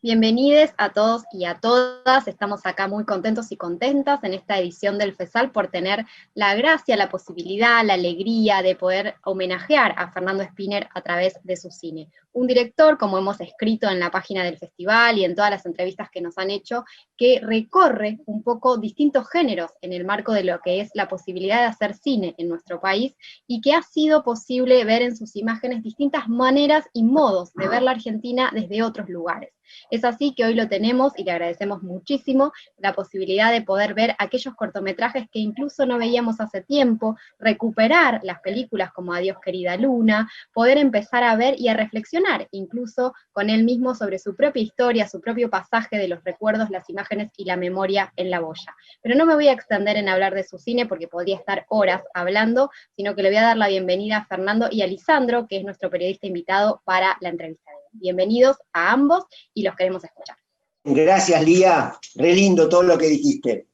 Bienvenidos a todos y a todas. Estamos acá muy contentos y contentas en esta edición del FESAL por tener la gracia, la posibilidad, la alegría de poder homenajear a Fernando Spinner a través de su cine. Un director, como hemos escrito en la página del festival y en todas las entrevistas que nos han hecho, que recorre un poco distintos géneros en el marco de lo que es la posibilidad de hacer cine en nuestro país y que ha sido posible ver en sus imágenes distintas maneras y modos de ver la Argentina desde otros lugares. Es así que hoy lo tenemos y le agradecemos muchísimo la posibilidad de poder ver aquellos cortometrajes que incluso no veíamos hace tiempo, recuperar las películas como Adiós querida Luna, poder empezar a ver y a reflexionar incluso con él mismo sobre su propia historia, su propio pasaje de los recuerdos, las imágenes y la memoria en la boya. Pero no me voy a extender en hablar de su cine porque podría estar horas hablando, sino que le voy a dar la bienvenida a Fernando y a Lisandro, que es nuestro periodista invitado para la entrevista de hoy. Bienvenidos a ambos y los queremos escuchar. Gracias, Lía. Re lindo todo lo que dijiste.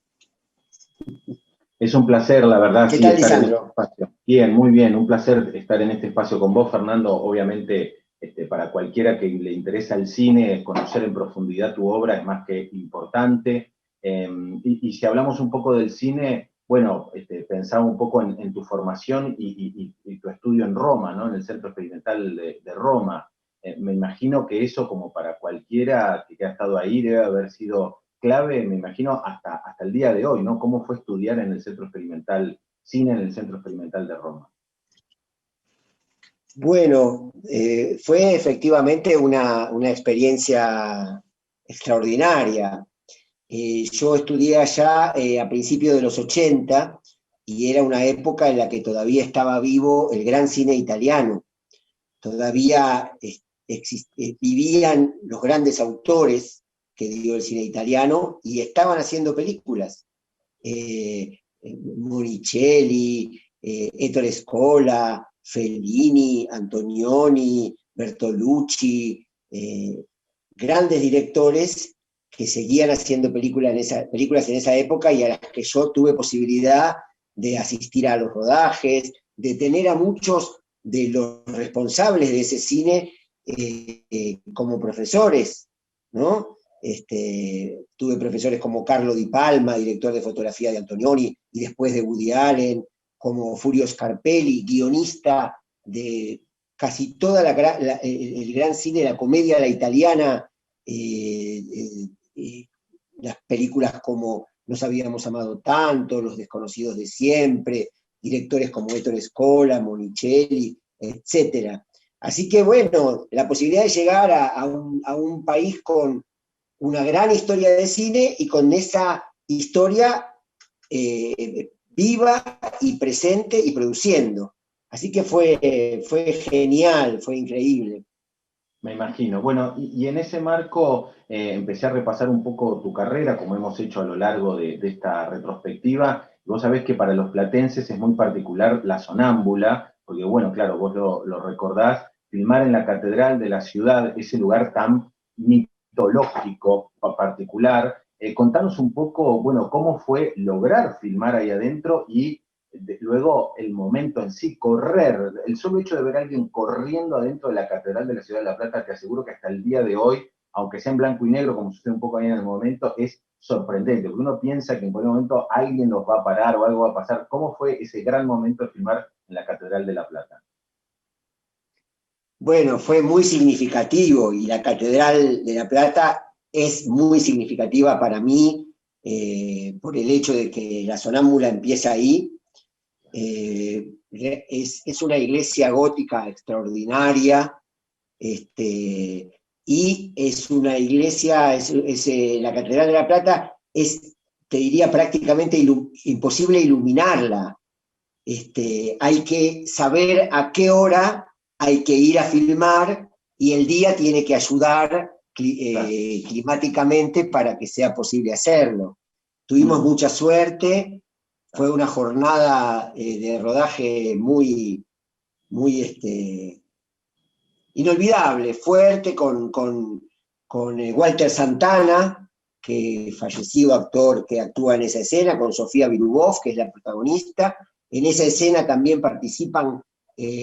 Es un placer, la verdad, ¿Qué sí, tal, estar en este Lisandro? espacio. Bien, muy bien, un placer estar en este espacio con vos, Fernando. Obviamente, para cualquiera que le interesa el cine, conocer en profundidad tu obra es más que importante. Y si hablamos un poco del cine, bueno, pensaba un poco en tu formación y tu estudio en Roma, ¿no? En el Centro Experimental de Roma. Me imagino que eso, como para cualquiera que ha estado ahí, debe haber sido clave, me imagino, hasta el día de hoy, ¿no? ¿Cómo fue estudiar en el Centro Experimental, cine en el Centro Experimental de Roma? Bueno, fue efectivamente una experiencia extraordinaria. Yo estudié allá a principios de los 80 y era una época en la que todavía estaba vivo el gran cine italiano. Todavía vivían los grandes autores que dio el cine italiano y estaban haciendo películas. Monicelli, Ettore Scola, Fellini, Antonioni, Bertolucci, grandes directores que seguían haciendo películas en esa época y a las que yo tuve posibilidad de asistir a los rodajes, de tener a muchos de los responsables de ese cine como profesores, ¿no? Tuve profesores como Carlo Di Palma, director de fotografía de Antonioni, y después de Woody Allen, como Furio Scarpelli, guionista de casi toda el gran cine, la comedia, la italiana, las películas como Nos habíamos amado tanto, Los desconocidos de siempre, directores como Ettore Scola, Monicelli, etc. Así que bueno, la posibilidad de llegar a un país con una gran historia de cine y con esa historia viva y presente y produciendo. Así que fue genial, fue increíble. Me imagino. Bueno, y en ese marco empecé a repasar un poco tu carrera, como hemos hecho a lo largo de esta retrospectiva. Vos sabés que para los platenses es muy particular la sonámbula, porque bueno, claro, vos lo recordás, filmar en la catedral de la ciudad, ese lugar tan mitológico particular. Contanos un poco, bueno, cómo fue lograr filmar ahí adentro y luego el momento en sí, correr, el solo hecho de ver a alguien corriendo adentro de la Catedral de la Ciudad de La Plata, te aseguro que hasta el día de hoy, aunque sea en blanco y negro, como sucede un poco ahí en el momento, es sorprendente, porque uno piensa que en cualquier momento alguien nos va a parar o algo va a pasar. ¿Cómo fue ese gran momento de filmar en la Catedral de La Plata? Bueno, fue muy significativo y la Catedral de La Plata es muy significativa para mí por el hecho de que la sonámbula empieza ahí. Es una iglesia gótica extraordinaria, y es una iglesia, la Catedral de La Plata te diría, prácticamente imposible iluminarla. Hay que saber a qué hora hay que ir a filmar y el día tiene que ayudar climáticamente para que sea posible hacerlo. Tuvimos mucha suerte, fue una jornada de rodaje muy inolvidable, fuerte, con Walter Santana, que fallecido actor que actúa en esa escena, con Sofía Virubov, que es la protagonista. En esa escena también participan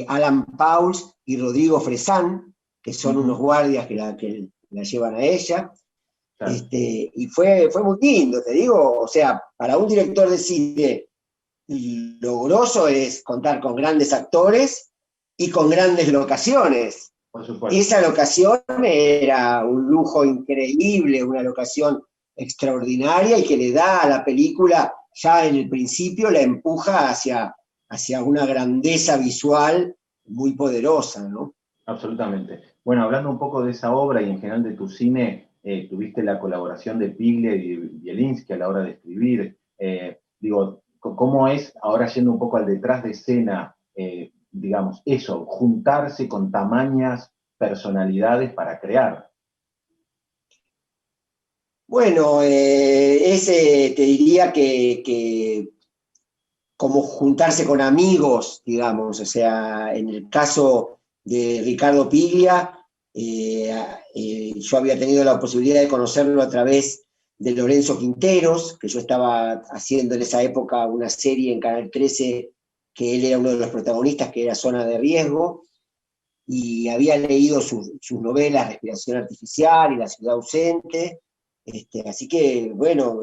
Alan Pauls y Rodrigo Fresán, que son unos guardias que la llevan a ella. Claro. Y fue muy lindo, te digo, o sea, para un director de cine, lo grosso es contar con grandes actores y con grandes locaciones. Por supuesto. Esa locación era un lujo increíble, una locación extraordinaria y que le da a la película, ya en el principio, la empuja hacia una grandeza visual muy poderosa, ¿no? Absolutamente. Bueno, hablando un poco de esa obra y en general de tu cine, tuviste la colaboración de Piglia y de Bielinski a la hora de escribir. Digo, ¿cómo es, ahora yendo un poco al detrás de escena, digamos, eso, juntarse con tamañas personalidades para crear? Bueno, ese te diría que como juntarse con amigos, digamos, o sea, en el caso de Ricardo Piglia, yo había tenido la posibilidad de conocerlo a través de Lorenzo Quinteros, que yo estaba haciendo en esa época una serie en Canal 13, que él era uno de los protagonistas, que era Zona de Riesgo, y había leído sus novelas Respiración Artificial y La Ciudad Ausente, así que, bueno,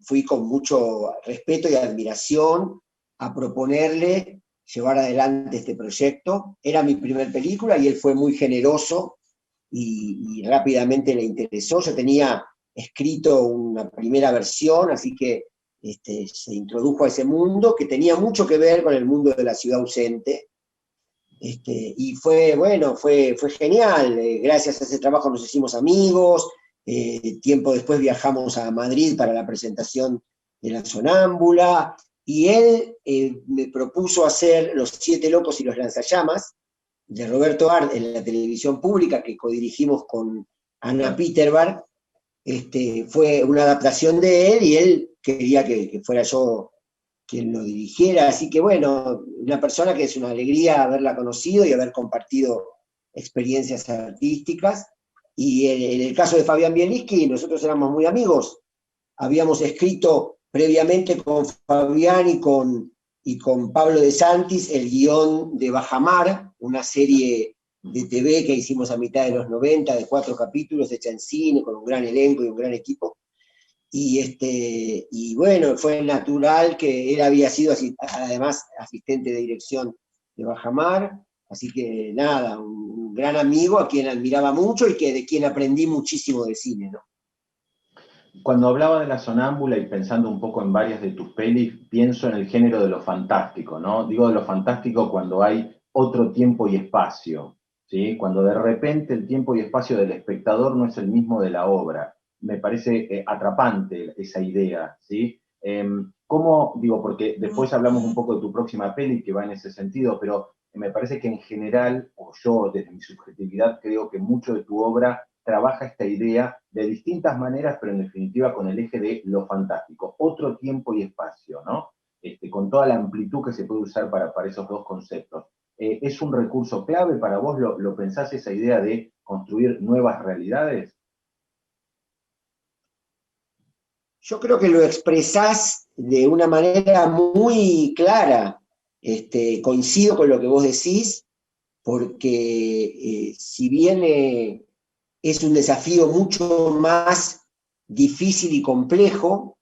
fui con mucho respeto y admiración a proponerle llevar adelante este proyecto. Era mi primer película y él fue muy generoso y rápidamente le interesó. Yo tenía escrito una primera versión, así que se introdujo a ese mundo que tenía mucho que ver con el mundo de La Ciudad Ausente. Y fue, bueno, fue genial. Gracias a ese trabajo nos hicimos amigos. Tiempo después viajamos a Madrid para la presentación de La Sonámbula, y él me propuso hacer Los Siete Locos y los Lanzallamas, de Roberto Art, en la televisión pública, que codirigimos con Anna Peterberg. Fue una adaptación de él, y él quería que fuera yo quien lo dirigiera, así que bueno, una persona que es una alegría haberla conocido y haber compartido experiencias artísticas. Y en el caso de Fabián Bielinski, nosotros éramos muy amigos, habíamos escrito previamente con Fabián y con Pablo de Santis el guión de Bajamar, una serie de TV que hicimos a mitad de los 90, de 4 capítulos, hecha en cine, con un gran elenco y un gran equipo. Y bueno, fue natural que él había sido además asistente de dirección de Bajamar, así que nada, un gran amigo a quien admiraba mucho y de quien aprendí muchísimo de cine, ¿no? Cuando hablaba de La Sonámbula y pensando un poco en varias de tus pelis, pienso en el género de lo fantástico, ¿no? Digo de lo fantástico cuando hay otro tiempo y espacio, ¿sí? Cuando de repente el tiempo y espacio del espectador no es el mismo de la obra. Me parece atrapante esa idea, ¿sí? ¿Cómo, digo, porque después hablamos un poco de tu próxima peli que va en ese sentido, pero me parece que en general, o yo desde mi subjetividad, creo que mucho de tu obra trabaja esta idea de distintas maneras, pero en definitiva con el eje de lo fantástico, otro tiempo y espacio, ¿no? Con toda la amplitud que se puede usar para esos dos conceptos. ¿Es un recurso clave para vos? ¿Lo pensás esa idea de construir nuevas realidades? Yo creo que lo expresás de una manera muy clara. Coincido con lo que vos decís, porque si bien es un desafío mucho más difícil y complejo,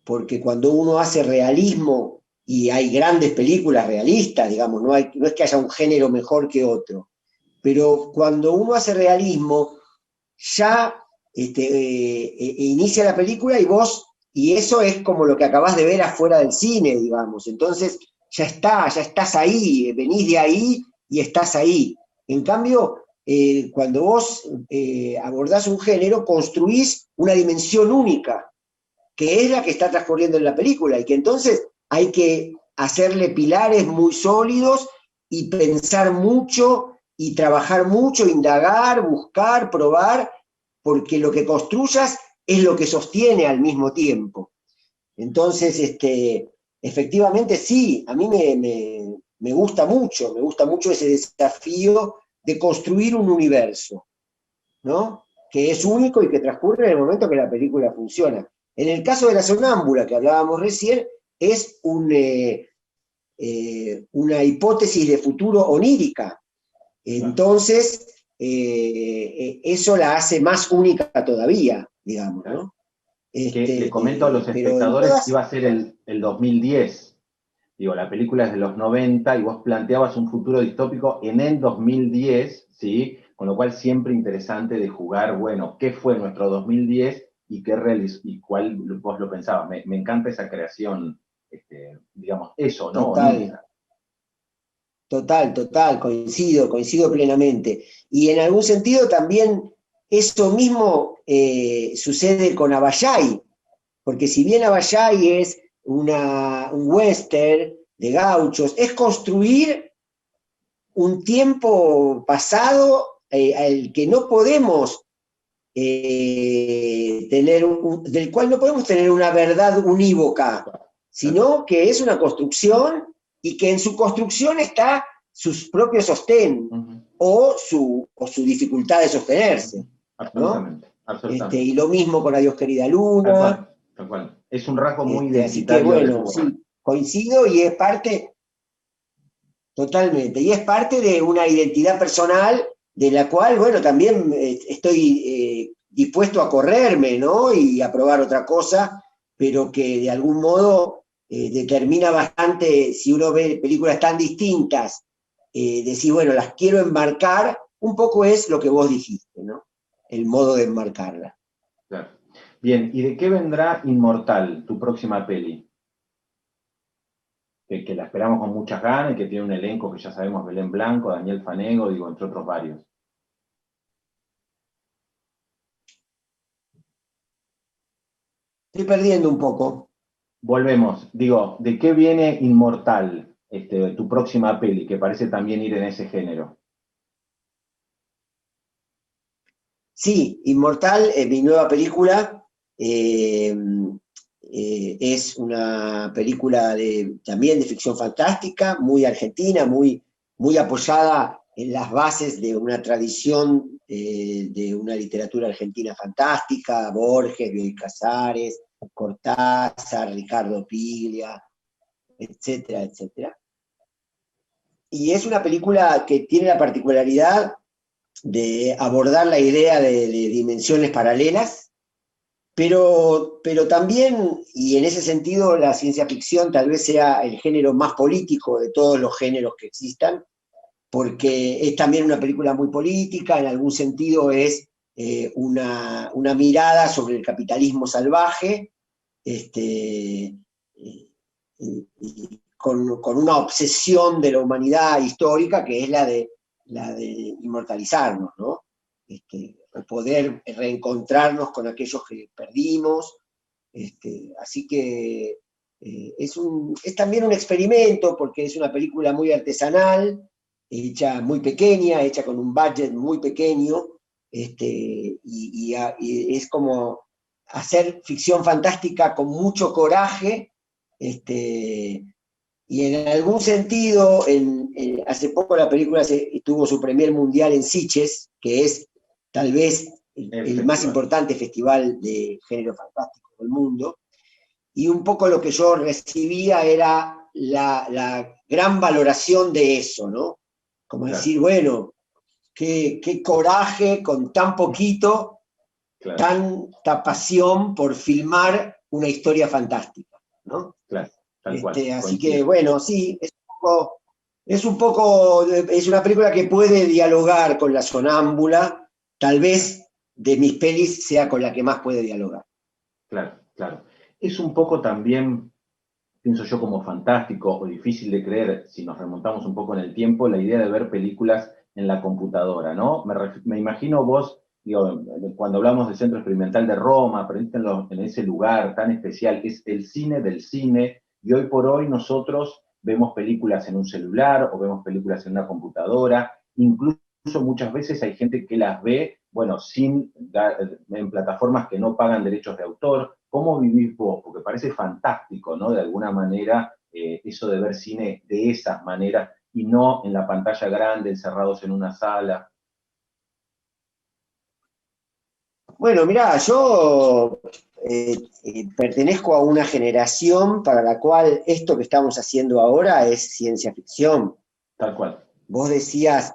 porque cuando uno hace realismo, y hay grandes películas realistas, digamos, no es que haya un género mejor que otro, pero cuando uno hace realismo, ya inicia la película y eso es como lo que acabás de ver afuera del cine, digamos. Entonces ya estás ahí, venís de ahí y estás ahí. En cambio, cuando vos abordás un género, construís una dimensión única, que es la que está transcurriendo en la película, y que entonces hay que hacerle pilares muy sólidos y pensar mucho y trabajar mucho, indagar, buscar, probar, porque lo que construyas es lo que sostiene al mismo tiempo. Entonces, efectivamente sí, a mí me gusta mucho ese desafío de construir un universo, ¿no? Que es único y que transcurre en el momento que la película funciona. En el caso de La Sonámbula, que hablábamos recién, es una hipótesis de futuro onírica. Entonces, eso la hace más única todavía, digamos, ¿no? Que le comento a los espectadores que iba a ser el 2010. Digo, la película es de los 90 y vos planteabas un futuro distópico en el 2010, ¿sí? Con lo cual siempre interesante de jugar, bueno, ¿qué fue nuestro 2010 y y cuál vos lo pensabas? Me encanta esa creación, digamos, eso, ¿no? Total, total, coincido plenamente. Y en algún sentido también eso mismo sucede con Abayay, porque si bien Abayay es un western de gauchos, es construir un tiempo pasado al que no podemos del cual no podemos tener una verdad unívoca, sino que es una construcción y que en su construcción está sus propios sostén o su dificultad de sostenerse. Absolutamente, ¿no? absolutamente. Y lo mismo con Adiós querida luna. Tal cual, tal cual. Es un rasgo muy identitario. Así que bueno, sí, coincido y es parte, totalmente, y es parte de una identidad personal de la cual, bueno, también estoy dispuesto a correrme, ¿no? Y a probar otra cosa, pero que de algún modo determina bastante, si uno ve películas tan distintas, decir, bueno, las quiero enmarcar, un poco es lo que vos dijiste, ¿no? El modo de enmarcarla. Claro. Bien, ¿y de qué vendrá Inmortal, tu próxima peli? Que la esperamos con muchas ganas y que tiene un elenco que ya sabemos, Belén Blanco, Daniel Fanego, digo, entre otros varios. Estoy perdiendo un poco. Volvemos, digo, ¿de qué viene Inmortal, tu próxima peli, que parece también ir en ese género? Sí, Inmortal, mi nueva película, es una película también de ficción fantástica, muy argentina, muy apoyada en las bases de una tradición de una literatura argentina fantástica, Borges, Bioy Casares, Cortázar, Ricardo Piglia, etcétera, etcétera. Y es una película que tiene la particularidad de abordar la idea de dimensiones paralelas, pero también, y en ese sentido la ciencia ficción tal vez sea el género más político de todos los géneros que existan, porque es también una película muy política, en algún sentido es una mirada sobre el capitalismo salvaje, con una obsesión de la humanidad histórica que es la de inmortalizarnos, ¿no? O poder reencontrarnos con aquellos que perdimos. Así que es también un experimento porque es una película muy artesanal, hecha muy pequeña, hecha con un budget muy pequeño, y es como hacer ficción fantástica con mucho coraje, y en algún sentido, hace poco la película tuvo su premier mundial en Sitges, que es tal vez el más importante festival de género fantástico del mundo, y un poco lo que yo recibía era la gran valoración de eso, ¿no? Como decir, bueno, qué coraje con tan poquito, tanta pasión por filmar una historia fantástica, ¿no? Claro. Tal cual, así que bueno, sí, es una película que puede dialogar con La Sonámbula, tal vez de mis pelis sea con la que más puede dialogar. Claro, claro. Es un poco también, pienso yo, como fantástico o difícil de creer, si nos remontamos un poco en el tiempo, la idea de ver películas en la computadora, ¿no? Me imagino vos, digo, cuando hablamos del Centro Experimental de Roma, en ese lugar tan especial, es el cine del cine, y hoy por hoy nosotros vemos películas en un celular o vemos películas en una computadora, incluso muchas veces hay gente que las ve, bueno, en plataformas que no pagan derechos de autor. ¿Cómo vivís vos? Porque parece fantástico, ¿no? De alguna manera, eso de ver cine de esa manera y no en la pantalla grande, encerrados en una sala. Bueno, mirá, yo pertenezco a una generación para la cual esto que estamos haciendo ahora es ciencia ficción. Tal cual. Vos decías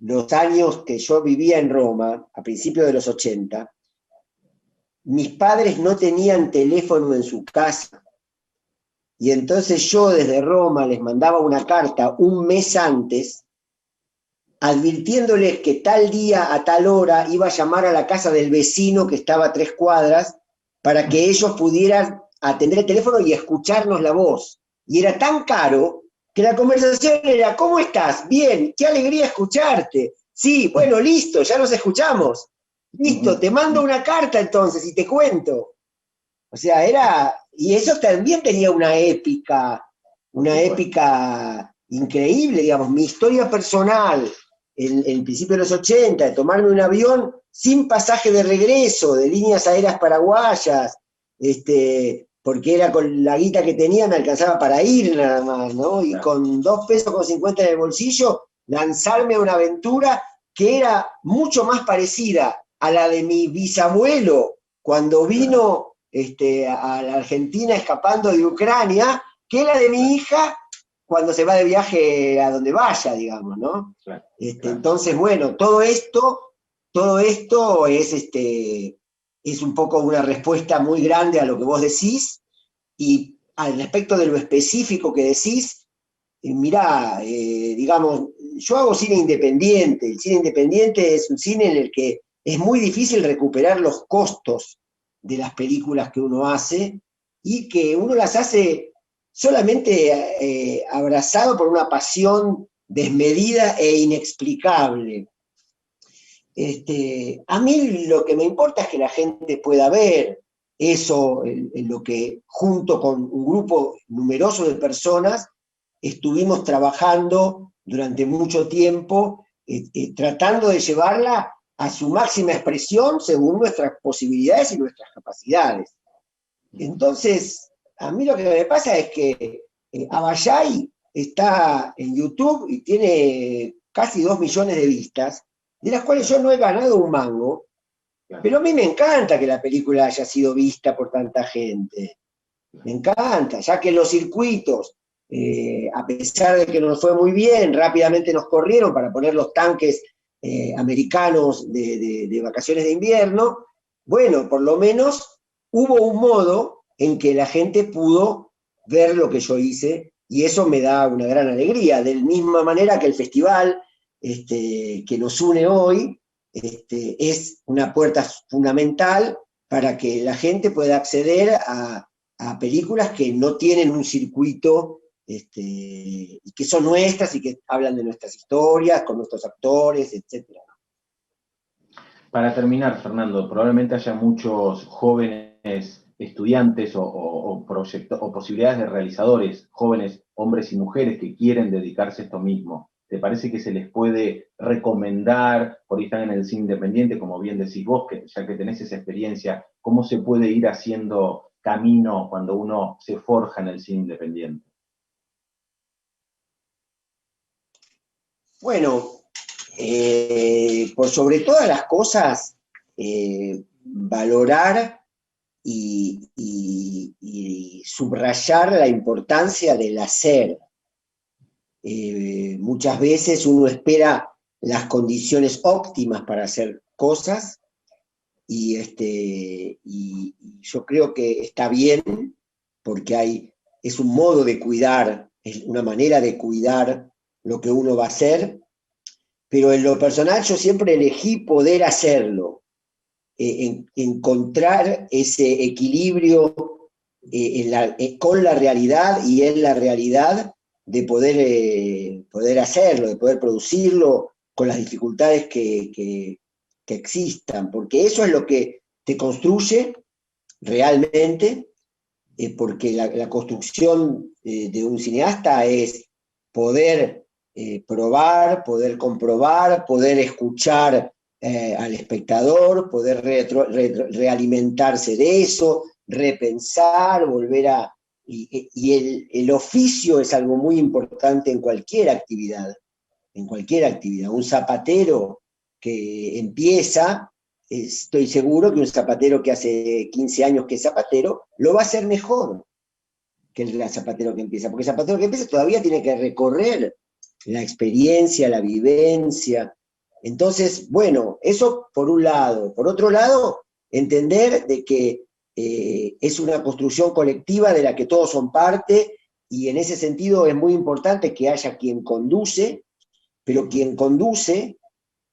los años que yo vivía en Roma, a principios de los 80, mis padres no tenían teléfono en su casa. Y entonces yo desde Roma les mandaba una carta un mes antes, advirtiéndoles que tal día a tal hora iba a llamar a la casa del vecino que estaba a 3 cuadras para que ellos pudieran atender el teléfono y escucharnos la voz. Y era tan caro que la conversación era: ¿cómo estás? Bien, qué alegría escucharte. Sí, bueno, listo, ya nos escuchamos. Listo, te mando una carta entonces y te cuento. O sea, y eso también tenía una épica increíble, digamos. Mi historia personal, en el principio de los 80, de tomarme un avión sin pasaje de regreso, de líneas aéreas paraguayas, porque era con la guita que tenía, me alcanzaba para ir nada más, ¿no? Y con 2,50 pesos en el bolsillo, lanzarme a una aventura que era mucho más parecida a la de mi bisabuelo cuando vino a la Argentina escapando de Ucrania, que la de mi hija cuando se va de viaje a donde vaya, digamos, ¿no? Claro. Entonces, bueno, todo esto es un poco una respuesta muy grande a lo que vos decís, y al respecto de lo específico que decís, mirá, digamos, yo hago cine independiente. El cine independiente es un cine en el que es muy difícil recuperar los costos de las películas que uno hace, y que uno las hace solamente abrazado por una pasión desmedida e inexplicable. A mí lo que me importa es que la gente pueda ver eso, en lo que junto con un grupo numeroso de personas estuvimos trabajando durante mucho tiempo, tratando de llevarla a su máxima expresión según nuestras posibilidades y nuestras capacidades. Entonces, a mí lo que me pasa es que Abayay está en YouTube y tiene casi 2 millones de vistas, de las cuales yo no he ganado un mango, pero a mí me encanta que la película haya sido vista por tanta gente. Me encanta, ya que los circuitos, a pesar de que nos fue muy bien, rápidamente nos corrieron para poner los tanques americanos de vacaciones de invierno. Bueno, por lo menos hubo un modo en que la gente pudo ver lo que yo hice, y eso me da una gran alegría, de la misma manera que el festival que nos une hoy es una puerta fundamental para que la gente pueda acceder a películas que no tienen un circuito, y que son nuestras y que hablan de nuestras historias, con nuestros actores, etc. Para terminar, Fernando, probablemente haya muchos jóvenes estudiantes o posibilidades de realizadores, jóvenes hombres y mujeres que quieren dedicarse a esto mismo. ¿Te parece que se les puede recomendar, por ahí están en el cine independiente, como bien decís vos, que ya que tenés esa experiencia, cómo se puede ir haciendo camino cuando uno se forja en el cine independiente? Bueno, por sobre todas las cosas, valorar y subrayar la importancia del hacer. Muchas veces uno espera las condiciones óptimas para hacer cosas, y yo creo que está bien, porque es un modo de cuidar, es una manera de cuidar lo que uno va a hacer, pero en lo personal yo siempre elegí poder hacerlo, encontrar ese equilibrio con la realidad y en la realidad, de poder hacerlo, de poder producirlo con las dificultades que existan, porque eso es lo que te construye realmente, porque la construcción de un cineasta es poder probar, poder comprobar, poder escuchar al espectador, poder realimentarse de eso, repensar, volver a... Y el oficio es algo muy importante en cualquier actividad, en cualquier actividad. Un zapatero que empieza, estoy seguro que un zapatero que hace 15 años que es zapatero, lo va a hacer mejor que el zapatero que empieza, porque el zapatero que empieza todavía tiene que recorrer la experiencia, la vivencia, Entonces, bueno, eso por un lado. Por otro lado, entender de que es una construcción colectiva de la que todos son parte, y en ese sentido es muy importante que haya quien conduce, pero quien conduce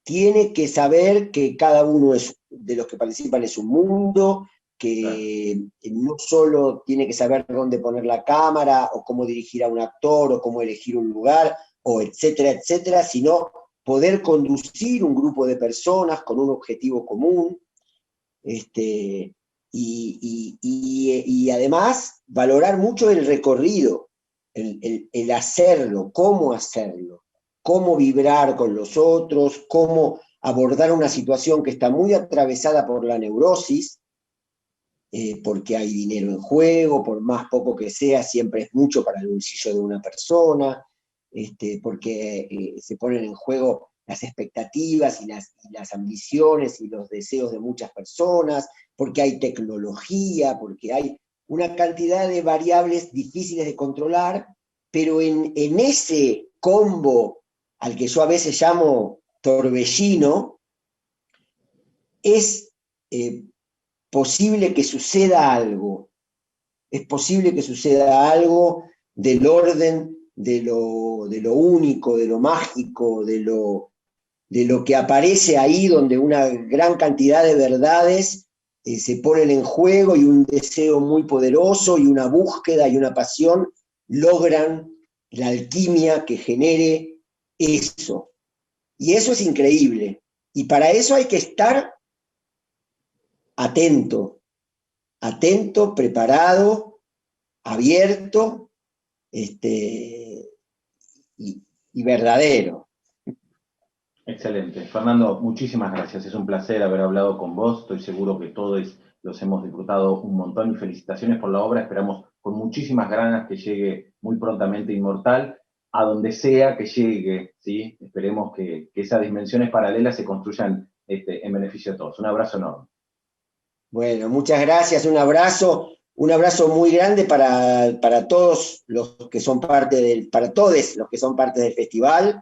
tiene que saber que cada uno de los que participan es un mundo, que no solo tiene que saber dónde poner la cámara, o cómo dirigir a un actor, o cómo elegir un lugar, o etcétera, etcétera, sino poder conducir un grupo de personas con un objetivo común, y además valorar mucho el recorrido, el hacerlo, cómo vibrar con los otros, cómo abordar una situación que está muy atravesada por la neurosis, porque hay dinero en juego, por más poco que sea, siempre es mucho para el bolsillo de una persona, porque se ponen en juego las expectativas y las ambiciones y los deseos de muchas personas, porque hay tecnología, porque hay una cantidad de variables difíciles de controlar, pero en ese combo al que yo a veces llamo torbellino, es posible que suceda algo. Es posible que suceda algo del orden de lo único, de lo mágico, de lo que aparece ahí, donde una gran cantidad de verdades se ponen en juego, y un deseo muy poderoso y una búsqueda y una pasión logran la alquimia que genere eso. Y eso es increíble. Y para eso hay que estar atento, preparado, abierto, y verdadero. Excelente. Fernando, muchísimas gracias. Es un placer haber hablado con vos. Estoy seguro que todos los hemos disfrutado un montón, y felicitaciones por la obra. Esperamos con muchísimas ganas que llegue muy prontamente Inmortal, a donde sea que llegue, ¿sí? Esperemos que esas dimensiones paralelas se construyan en beneficio de todos. Un abrazo enorme. Bueno, muchas gracias, un abrazo muy grande para todos los que son parte para todos los que son parte del festival.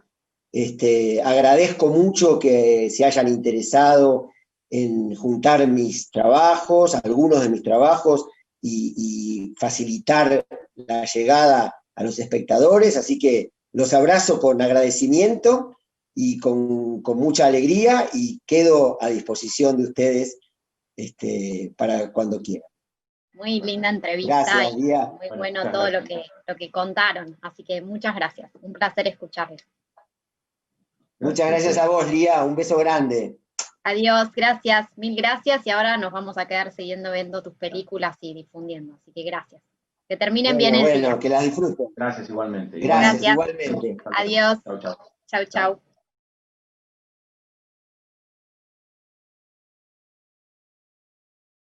Agradezco mucho que se hayan interesado en juntar mis trabajos, algunos de mis trabajos, y facilitar la llegada a los espectadores, así que los abrazo con agradecimiento y con mucha alegría, y quedo a disposición de ustedes para cuando quieran. Muy linda entrevista. Gracias, y Lía. muy bueno todo lo que contaron, así que muchas gracias, un placer escucharles. Muchas gracias a vos, Lía, un beso grande. Adiós, gracias, mil gracias, y ahora nos vamos a quedar siguiendo viendo tus películas y difundiendo, así que gracias. Que terminen bien el día. Que las disfruten. Gracias igualmente. Gracias, igualmente. Adiós. Chau, chau. Chau, chau.